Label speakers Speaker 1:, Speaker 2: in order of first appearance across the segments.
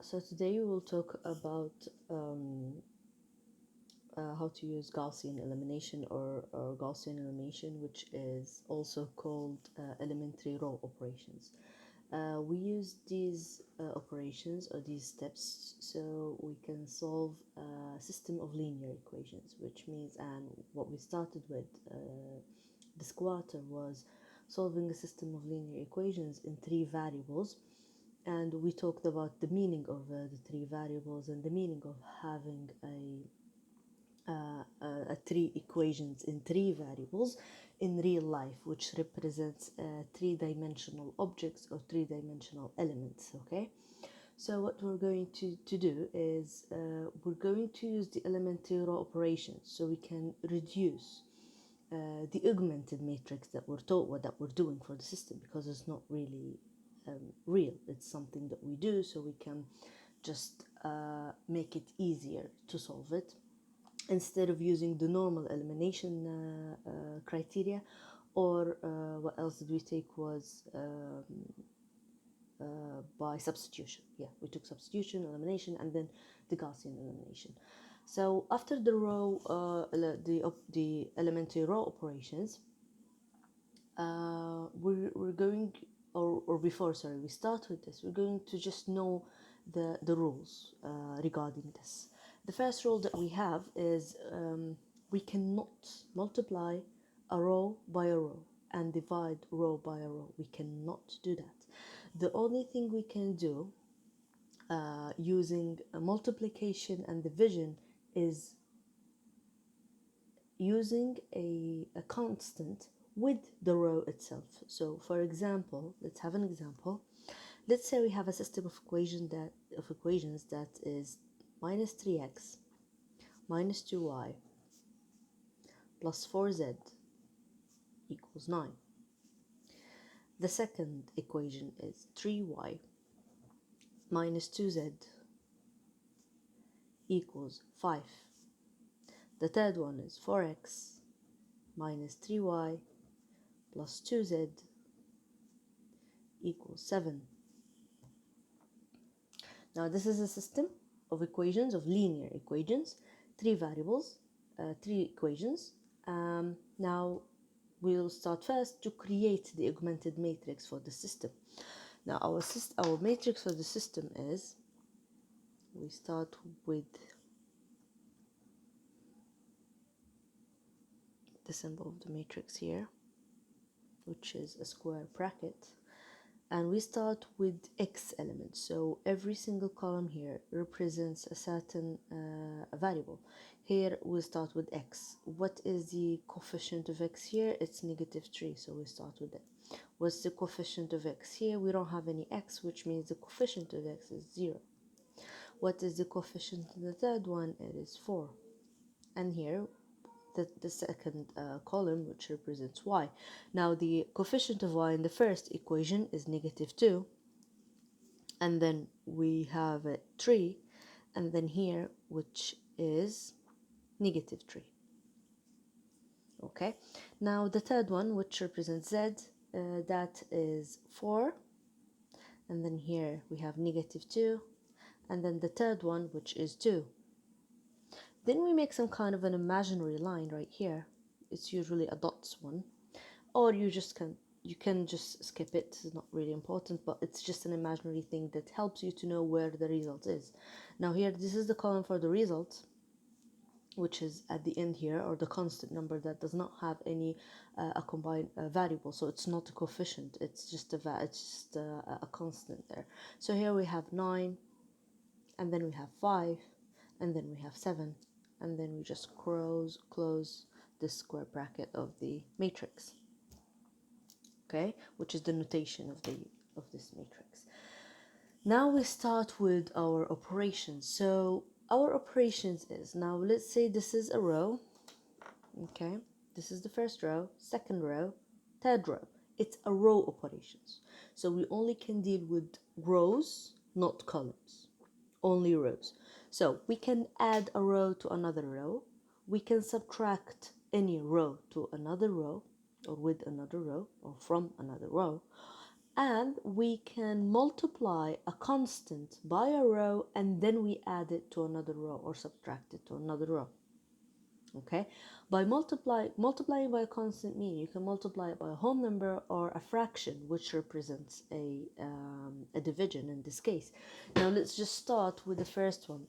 Speaker 1: So today we will talk about how to use Gaussian elimination or Gaussian elimination, which is also called elementary row operations. We use these operations or these steps so we can solve a system of linear equations, which means, and what we started with this quarter was solving a system of linear equations in three variables, and we talked about the meaning of the three variables and the meaning of having three equations in three variables in real life, which represents three-dimensional objects or three-dimensional elements. Okay, so what we're going to do is we're going to use the elementary row operations so we can reduce the augmented matrix that we're taught what that we're doing for the system, because it's not really real. It's something that we do so we can just make it easier to solve it instead of using the normal elimination criteria, or what else did we take was by substitution. Yeah, we took substitution, elimination, and then the Gaussian elimination. So after the row, the elementary row operations, we're going, or before, sorry, we start with this, we're going to just know the rules regarding this. The first rule that we have is we cannot multiply a row by a row and divide row by a row. We cannot do that. The only thing we can do using a multiplication and division is using a constant with the row itself. So for example, let's have an example. Let's say we have a system of equations that is minus 3x minus 2y plus 4z equals 9. The second equation is 3y minus 2z equals 5. The third one is 4x minus 3y plus 2z equals 7. Now this is a system of equations, of linear equations, three variables, three equations. Now we'll start first to create the augmented matrix for the system. Now our matrix for the system is, we start with the symbol of the matrix here, which is a square bracket, and we start with x elements. So every single column here represents a certain variable. Here we start with x. What is the coefficient of x here? It's negative 3, so we start with it. What's the coefficient of x here? We don't have any x, which means the coefficient of x is 0. What is the coefficient in the third one? It is 4. And here the second column, which represents y. Now the coefficient of y in the first equation is negative 2, and then we have 3, and then here, which is negative 3. Okay, now the third one, which represents z, that is 4, and then here we have negative 2, and then the third one, which is 2. Then we make some kind of an imaginary line right here. It's usually a dots one, or you can just skip it. It's not really important, but it's just an imaginary thing that helps you to know where the result is. Now here, this is the column for the result, which is at the end here, or the constant number that does not have any a combined variable, so it's not a coefficient, it's just a constant there. So here we have 9, and then we have 5, and then we have 7, and then we just close this square bracket of the matrix. Okay, which is the notation of this matrix. Now we start with our operations. So our operations is, now let's say this is a row. Okay, this is the first row, second row, third row. It's a row operations. So we only can deal with rows, not columns, only rows. So we can add a row to another row. We can subtract any row to another row, or with another row, or from another row. and we can multiply a constant by a row and then we add it to another row or subtract it to another row. Okay, by multiplying by a constant mean you can multiply it by a whole number or a fraction, which represents a division in this case. Now let's just start with the first one.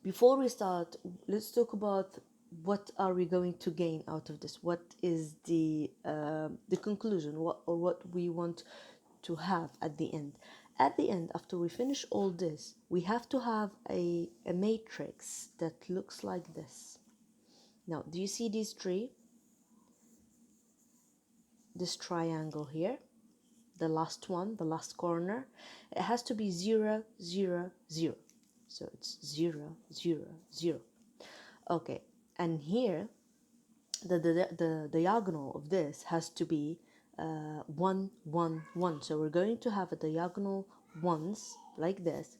Speaker 1: Before we start, let's talk about what are we going to gain out of this. What is the conclusion, what we want to have at the end. At the end, after we finish all this, we have to have a matrix that looks like this. Now, do you see these three? This triangle here, the last one, the last corner, it has to be 0, 0, 0. So it's 0, 0, 0. Okay, and here, the diagonal of this has to be 1, 1, 1. So we're going to have a diagonal ones like this.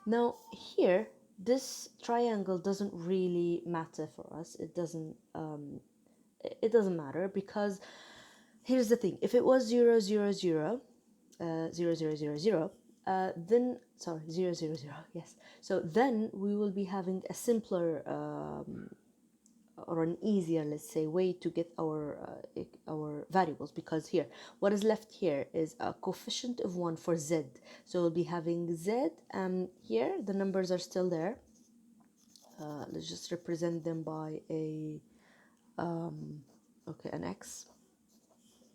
Speaker 1: Now here, this triangle doesn't really matter for us. It doesn't matter because here's the thing. If it was 0, 0, 0, 0, 0, 0, 0, then, sorry, 0, 0, 0, yes. So then we will be having a simpler or an easier, let's say, way to get our variables, because here, what is left here is a coefficient of 1 for z. So we'll be having z, and here the numbers are still there. Let's just represent them by a okay, an x.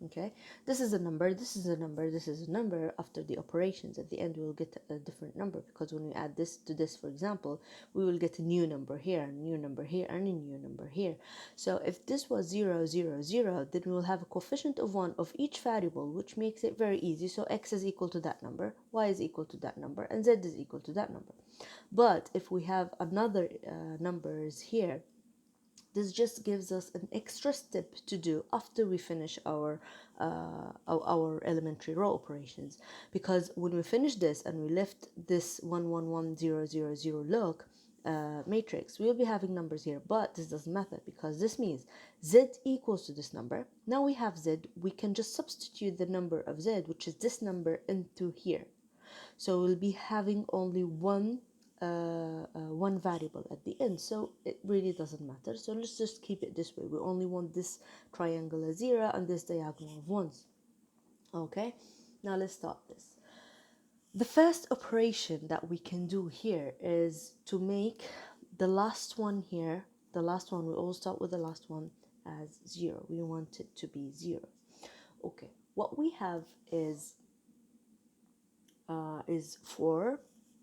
Speaker 1: Okay, this is a number, this is a number, this is a number. After the operations at the end we'll get a different number, because when we add this to this, for example, we will get a new number here, a new number here, and a new number here. So if this was 0, 0, 0, then we will have a coefficient of 1 of each variable, which makes it very easy. So x is equal to that number, y is equal to that number, and z is equal to that number. But if we have another numbers here, this just gives us an extra step to do after we finish our elementary row operations. Because when we finish this and we left this 1, 1, 1, 0, 0, 0 look matrix, we will be having numbers here, but this doesn't matter because this means z equals to this number. Now we have z, we can just substitute the number of z, which is this number, into here. So we'll be having only one variable at the end, so it really doesn't matter. So let's just keep it this way. We only want this triangle as 0 and this diagonal of 1s. Okay, now let's start this. The first operation that we can do here is to make the last one here, the last one, we all start with the last one as 0. We want it to be 0. Okay, what we have is 4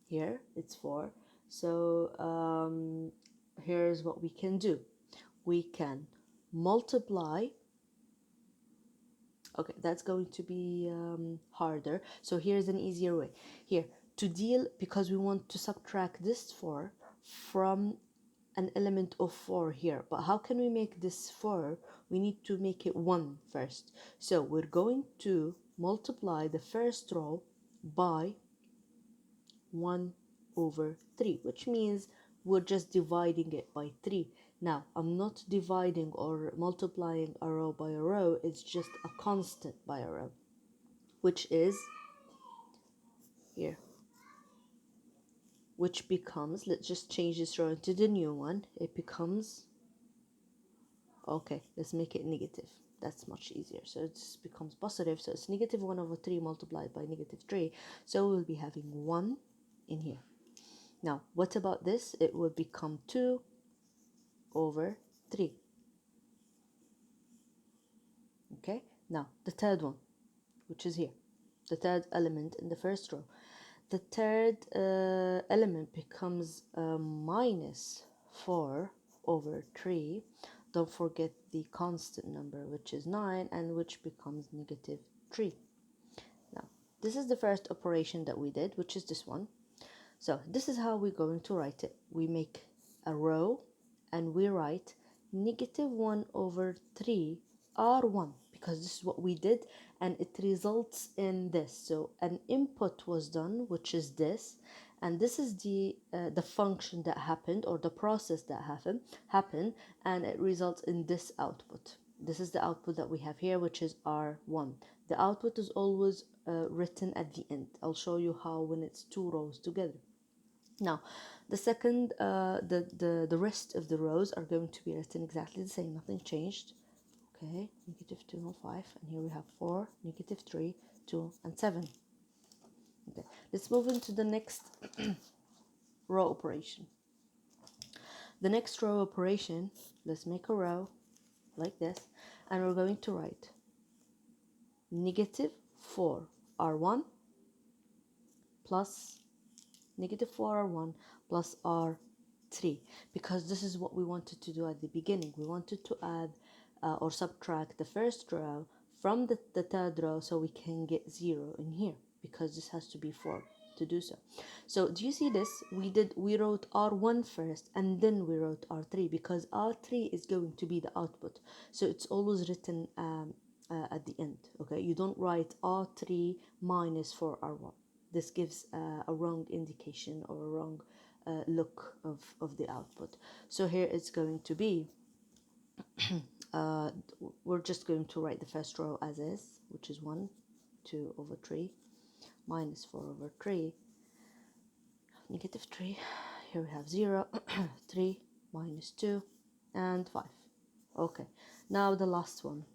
Speaker 1: here. It's 4. So here's what we can do. We can multiply. Okay, that's going to be harder. So here's an easier way. Here, to deal, because we want to subtract this 4 from an element of 4 here. But how can we make this 4? We need to make it 1 first. So we're going to multiply the first row by 1 over 3, which means we're just dividing it by 3. Now, I'm not dividing or multiplying a row by a row, it's just a constant by a row, which is here, which becomes, let's just change this row into the new one. It becomes, okay, let's make it negative. That's much easier. So it just becomes positive. So it's negative 1 over 3 multiplied by negative 3. So we'll be having 1 in here. Now, what about this? It will become 2 over 3. Okay, now the third one, which is here, the third element in the first row. The third element becomes minus 4 over 3. Don't forget the constant number, which is 9, and which becomes negative 3. Now, this is the first operation that we did, which is this one. So this is how we're going to write it. We make a row and we write negative 1 over 3 R1, because this is what we did and it results in this. So an input was done, which is this, and this is the function that happened, or the process that happened, and it results in this output. This is the output that we have here, which is R1. The output is always written at the end. I'll show you how when it's two rows together. Now, the second, the rest of the rows are going to be written exactly the same, nothing changed. Okay, negative 2 and 5, and here we have 4, negative 3, 2, and 7. Okay, let's move into the next row operation. The next row operation, let's make a row like this, and we're going to write negative 4r1 plus negative 4r1 plus r3, because this is what we wanted to do at the beginning. We wanted to add or subtract the first row from the third row so we can get 0 in here, because this has to be 4 to do so. So do you see this? We wrote r1 first and then we wrote r3, because r3 is going to be the output, so it's always written at the end. Okay, you don't write r3 minus 4r1. This gives a wrong indication or a wrong look of the output. So here it's going to be we're just going to write the first row as is, which is 1 2 over 3 minus 4 over 3, negative 3. Here we have 0 3 minus 2 and 5. Okay, now the last one,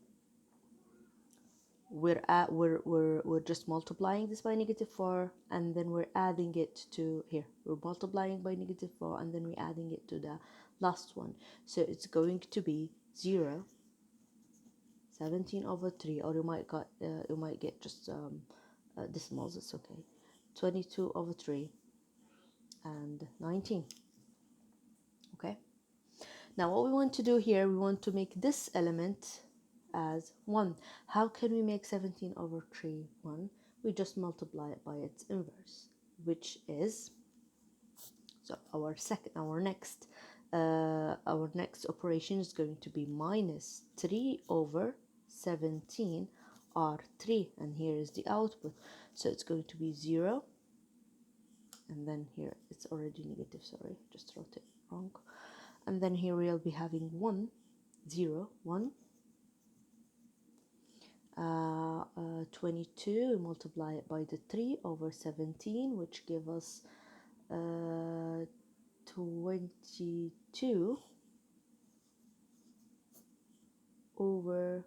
Speaker 1: we're just multiplying this by negative 4, and then we're adding it to here. We're multiplying by negative 4 and then we're adding it to the last one, so it's going to be 0 17 over 3, or you might get just decimals, it's okay, 22 over 3 and 19. Okay, now what we want to do here, we want to make this element as 1. How can we make 17 over 3 1? We just multiply it by its inverse, which is, so our next operation is going to be minus 3 over 17 r3, and here is the output, so it's going to be 0, and then here it's already negative, sorry, just wrote it wrong, and then here we'll be having 1 0 1 22, we multiply it by the 3 over 17, which give us 22 over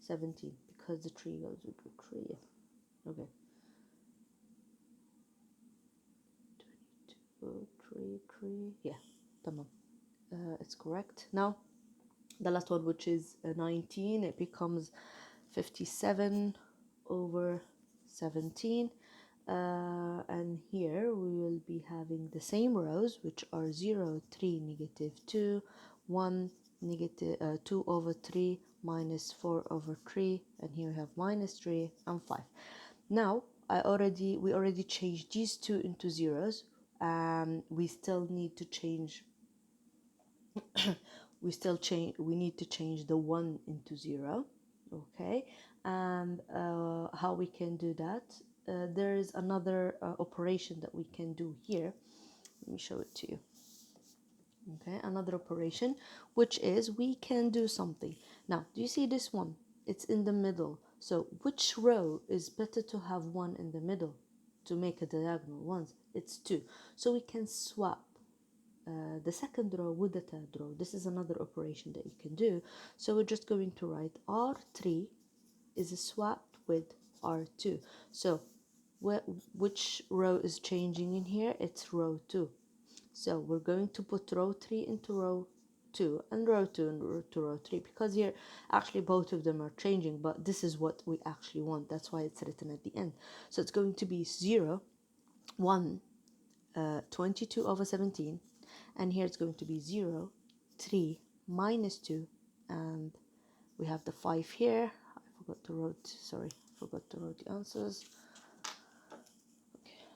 Speaker 1: 17, because the 3 goes with the 3. Yeah. Okay, 22 3 yeah, tamam. It's correct. Now the last one, which is 19, it becomes 57 over 17, and here we will be having the same rows, which are 0 3 negative 2 1 negative 2 over 3 minus 4 over 3, and here we have minus 3 and 5. Now we already changed these two into zeros. We still need to change we need to change the 1 into 0. Okay, and how we can do that, there is another operation that we can do here. Let me show it to you. Okay, another operation, which is we can do something. Now do you see this one? It's in the middle, so which row is better to have 1 in the middle to make a diagonal ones? It's 2, so we can swap the second row with the third row. This is another operation that you can do. So we're just going to write r3 is swapped with r2. So which row is changing in here? It's row 2. So we're going to put row 3 into row 2 and row 2 into row 3, because here actually both of them are changing, but this is what we actually want. That's why it's written at the end. So it's going to be 0 1 22 over 17, and here it's going to be 0 3 minus 2, and we have the 5 here. I forgot to write the answers. Okay,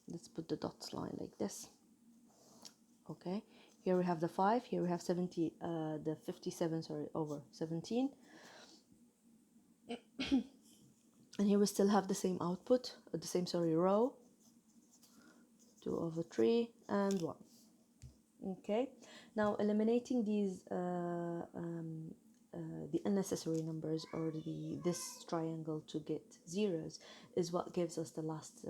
Speaker 1: let's put the dots line like this. Okay, here we have the 5, here we have 70 the 57 over 17, and here we still have the same output, the same row, 2 over 3 and 1. Okay, now eliminating these the unnecessary numbers or this triangle to get zeros is what gives us the last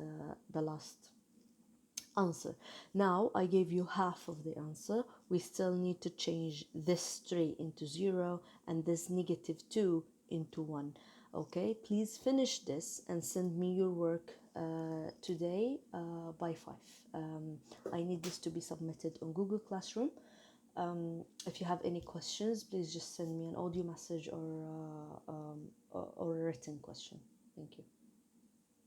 Speaker 1: answer. Now I gave you half of the answer. We still need to change this 3 into 0 and this -2 into 1. Okay, please finish this and send me your work today by 5. I need this to be submitted on Google Classroom. If you have any questions, please just send me an audio message or a written question. Thank you.